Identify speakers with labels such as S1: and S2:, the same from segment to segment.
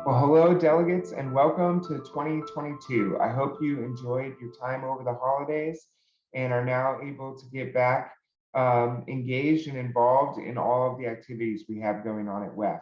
S1: Well, hello, delegates, and welcome to 2022. I hope you enjoyed your time over the holidays and are now able to get back engaged and involved in all of the activities we have going on at WEF.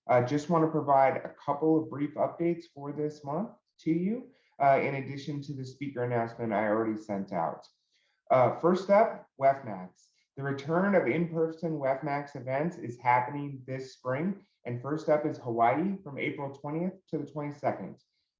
S1: I just want to provide a couple of brief updates for this month to you, in addition to the speaker announcement I already sent out. First up, WEFMAX. The return of in-person WEFMAX events is happening this spring, and first up is Hawaii from April 20th to the 22nd.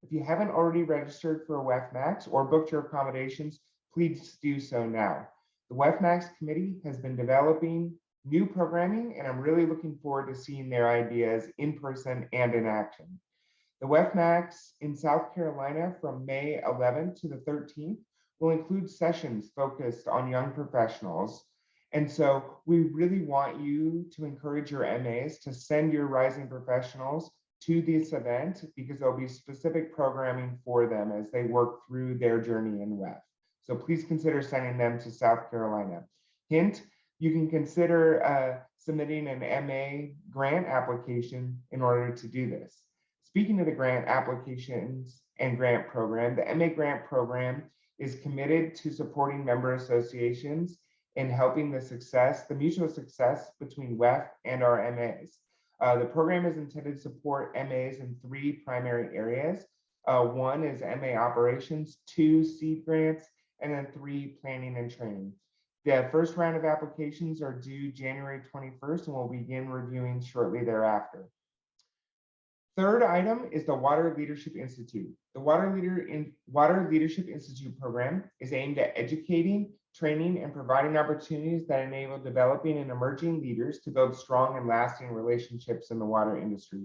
S1: If you haven't already registered for a WEFMAX or booked your accommodations, please do so now. The WEFMAX committee has been developing new programming, and I'm really looking forward to seeing their ideas in person and in action. The WEFMAX in South Carolina from May 11th to the 13th will include sessions focused on young professionals. And so we really want you to encourage your MAs to send your rising professionals to this event because there'll be specific programming for them as they work through their journey in WEF. So please consider sending them to South Carolina. Hint, you can consider submitting an MA grant application in order to do this. Speaking of the grant applications and grant program, the MA grant program is committed to supporting member associations and helping the mutual success between WEF and our MAs. The program is intended to support MAs in three primary areas. One is MA operations, two seed grants, and then three planning and training. The first round of applications are due January 21st and will begin reviewing shortly thereafter. Third item is the Water Leadership Institute. The Water Leadership Institute program is aimed at educating, training, and providing opportunities that enable developing and emerging leaders to build strong and lasting relationships in the water industry.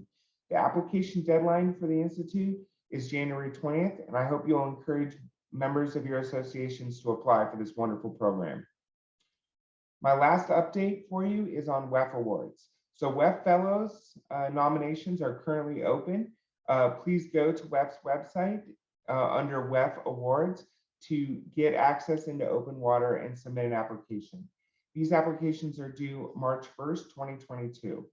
S1: The application deadline for the Institute is January 20th, and I hope you'll encourage members of your associations to apply for this wonderful program. My last update for you is on Wef Awards. So Wef Fellows nominations are currently open. Please go to Wef's website under Wef Awards to get access into open water and submit an application. These applications are due March 1st, 2022.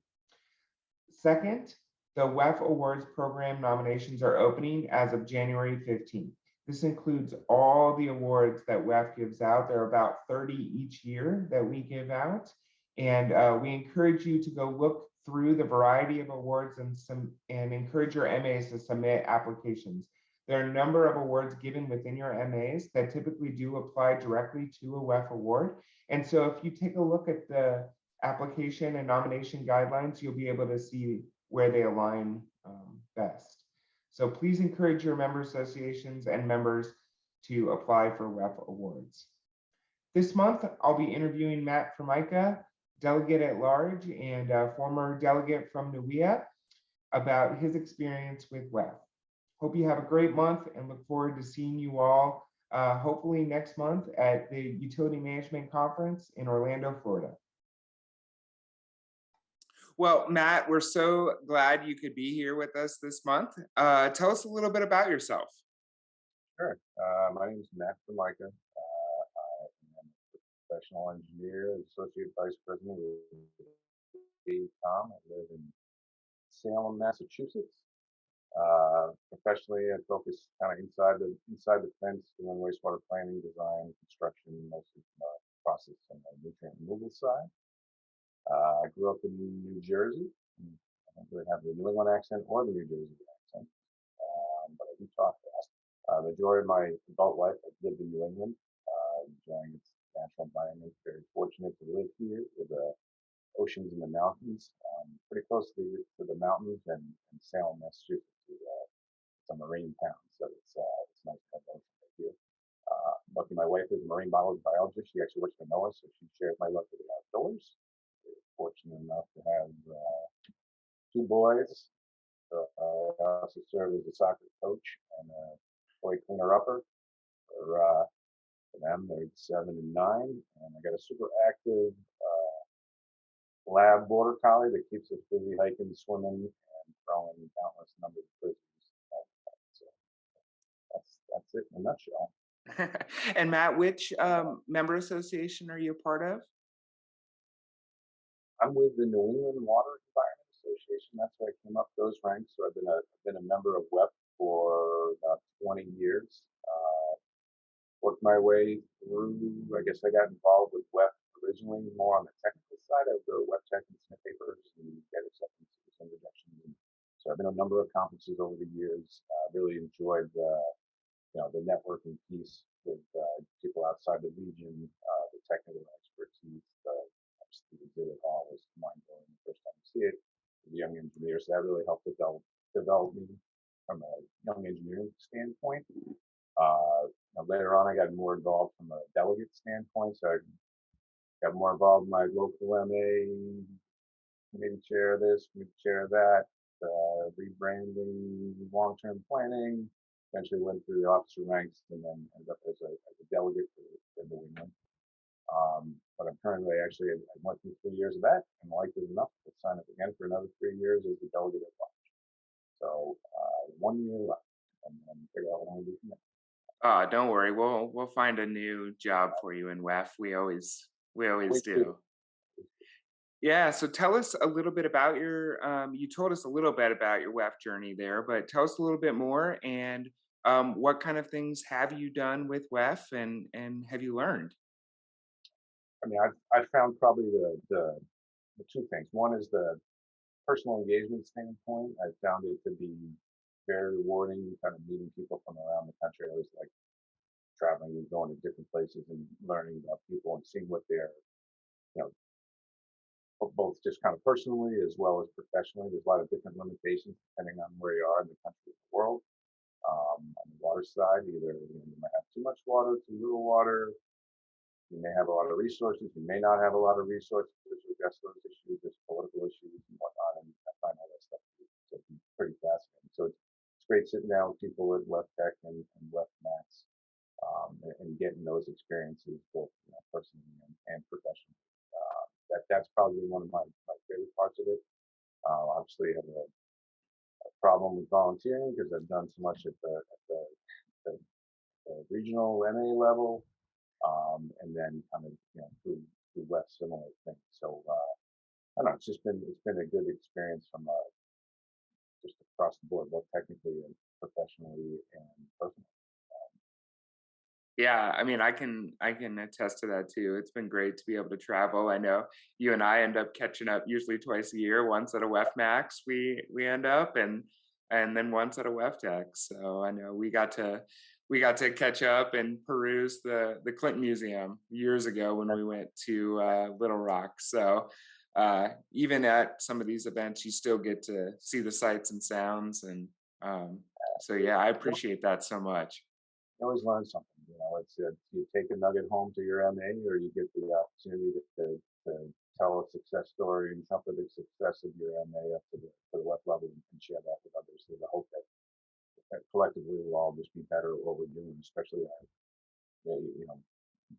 S1: Second, the Wef Awards program nominations are opening as of January 15th. This includes all the awards that WEF gives out. There are about 30 each year that we give out. And we encourage you to go look through the variety of awards and encourage your MAs to submit applications. There are a number of awards given within your MAs that typically do apply directly to a WEF award. And so if you take a look at the application and nomination guidelines, you'll be able to see where they align best. So please encourage your member associations and members to apply for WEF awards. This month, I'll be interviewing Matt Formica, Delegate-at-Large and former delegate from WEA, about his experience with WEF. Hope you have a great month and look forward to seeing you all hopefully next month at the Utility Management Conference in Orlando, Florida. Well, Matt, we're so glad you could be here with us this month. Tell us a little bit about yourself.
S2: Sure. My name is Matt Formica. Professional engineer, associate vice president with Tom. I live in Salem, Massachusetts. Professionally, I focus kind of inside the fence, doing wastewater planning, design, construction, mostly process and nutrient removal side. I grew up in New Jersey. I don't really have the New England accent or the New Jersey accent, but I do talk fast. The majority of my adult life, I've lived in New England, enjoying its natural environment. Very fortunate to live here with the oceans and the mountains, pretty close to the mountains and Salem, Massachusetts. It's a marine town, so it's nice to have ocean right here. Lucky my wife is a marine biologist. She actually works for NOAA, so she shares my love for the outdoors. We're fortunate enough to have two boys. I also serve as a soccer coach and a toy cleaner-upper for them. They're 7 and 9, and I got a super active lab border collie that keeps us busy hiking, swimming, and throwing countless numbers of frisbees. So that's it in a nutshell.
S1: And Matt, which member association are you a part of?
S2: I'm with the New England Water Environment Association. That's how I came up those ranks. So I've been a member of WEF for about 20 years. Worked my way through. I guess I got involved with WEF originally more on the technical side. I would go to WEF Tech and submit papers and get acceptances and rejections. And so I've been to a number of conferences over the years. Really enjoyed the networking piece with people outside the region, the technical expertise. Obviously, the exhibit hall was mind blowing the first time you see it. The young engineers, that really helped develop me from a young engineering standpoint. Later on, I got more involved from a delegate standpoint, so I got more involved in my local MA, committee chair this, committee chair that, rebranding, long-term planning. Eventually went through the officer ranks and then ended up as a delegate for New England. But I'm currently I went through 3 years of that and liked it enough to sign up again for another 3 years as the delegate-at-large. So 1 year left, and then figure out what I'm gonna do from there.
S1: Don't worry, we'll find a new job for you in WEF. We always
S2: Please do.
S1: do. Yeah, so tell us a little bit about your, you told us a little bit about your WEF journey there, but tell us a little bit more and what kind of things have you done with WEF and have you learned?
S2: I mean, I've found probably the two things. One is the personal engagement standpoint. I found it to be very rewarding, kind of meeting people from around the country. I always like traveling and going to different places and learning about people and seeing what they're, you know, both just kind of personally as well as professionally. There's a lot of different limitations depending on where you are in the country or the world. On the water side, either you might have too much water, too little water. You may have a lot of resources. You may not have a lot of resources to address those issues. There's political issues and whatnot, and I find all that stuff to be pretty fascinating. So it's great sitting down with people at Wef Tech and WEFMAX, and getting those experiences both personally and professionally. That's probably one of my favorite parts of it. Obviously, I have a problem with volunteering because I've done so much the, the regional MA level, and then kind of through West similar things. So I don't know. It's been a good experience from just across the board, both technically and professionally and personally.
S1: Yeah, I mean, I can attest to that too. It's been great to be able to travel. I know you and I end up catching up usually twice a year. Once at a WEFMAX, we end up, and then once at a WEFTech. So I know we got to catch up and peruse the Clinton Museum years ago when we went to Little Rock. So even at some of these events, you still get to see the sights and sounds, and so yeah, I appreciate that so much.
S2: You always learn something. It's you take a nugget home to your MA, or you get the opportunity to tell a success story and something the success of your MA up to the WEF level and share that with others. So I hope that collectively we'll all just be better at what we're doing, especially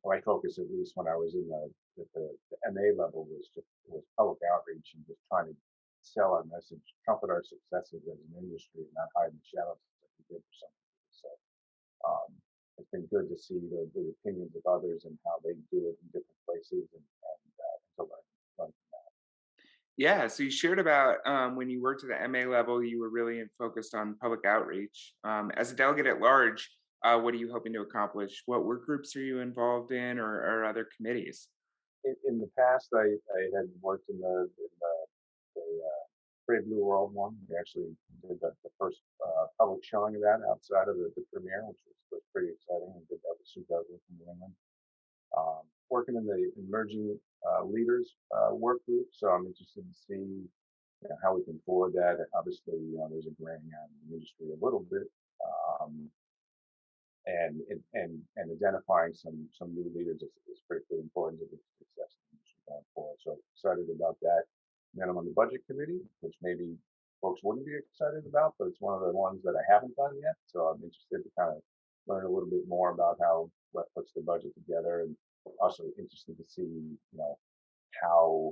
S2: my focus, at least when I was in the MA level, was public outreach and just trying to sell our message, trumpet our successes as an industry, and not hide in the shadows like we did for some people. So um, it's been good to see the opinions of others and how they do it in different places, and to learn from that.
S1: Yeah, so you shared about when you worked at the MA level, you were really focused on public outreach. As a delegate at large, what are you hoping to accomplish? What work groups are you involved in, or other committees?
S2: In the past, I had worked in the Brave Blue World one. We actually did the first public showing of that outside of the premiere, which was pretty exciting. We did that with Sue Douglas from New England. Working in the emerging leaders work group, so I'm interested to see how we can forward that. Obviously, there's a graying out in the industry a little bit, um, and identifying some new leaders is critically important to the success of the industry going forward. So excited about that. And then I'm on the budget committee, which maybe folks wouldn't be excited about, but it's one of the ones that I haven't done yet. So I'm interested to kind of learn a little bit more about how what puts the budget together, and also interested to see how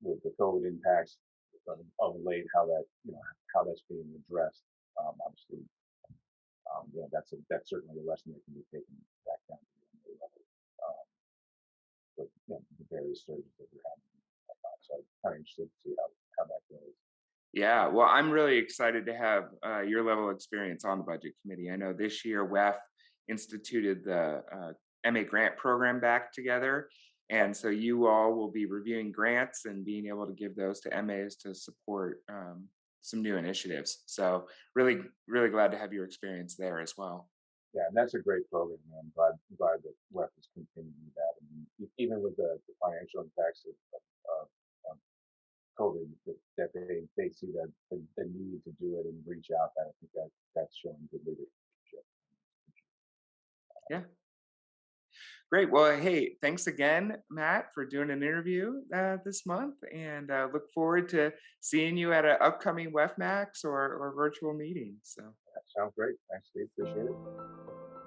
S2: with the COVID impacts of late, how how that's being addressed. Obviously, that's certainly a lesson that can be taken back down to the MBA level. Um, with the various surges that we're having. So I'm kind of interested to see how that goes.
S1: Yeah, well, I'm really excited to have your level of experience on the budget committee. I know this year WEF instituted the MA grant program back together. And so you all will be reviewing grants and being able to give those to MAs to support some new initiatives. So really, really glad to have your experience there as well.
S2: Yeah, and that's a great program, man. I'm glad that WEF is continuing that. I mean, even with the financial impacts of COVID, that they see the need to do it and reach out. That I think that's showing good leadership.
S1: Yeah. Great. Well, hey, thanks again, Matt, for doing an interview this month, and look forward to seeing you at an upcoming WEFMAX or virtual meeting. So,
S2: That sounds great. Thanks, Steve. Appreciate it.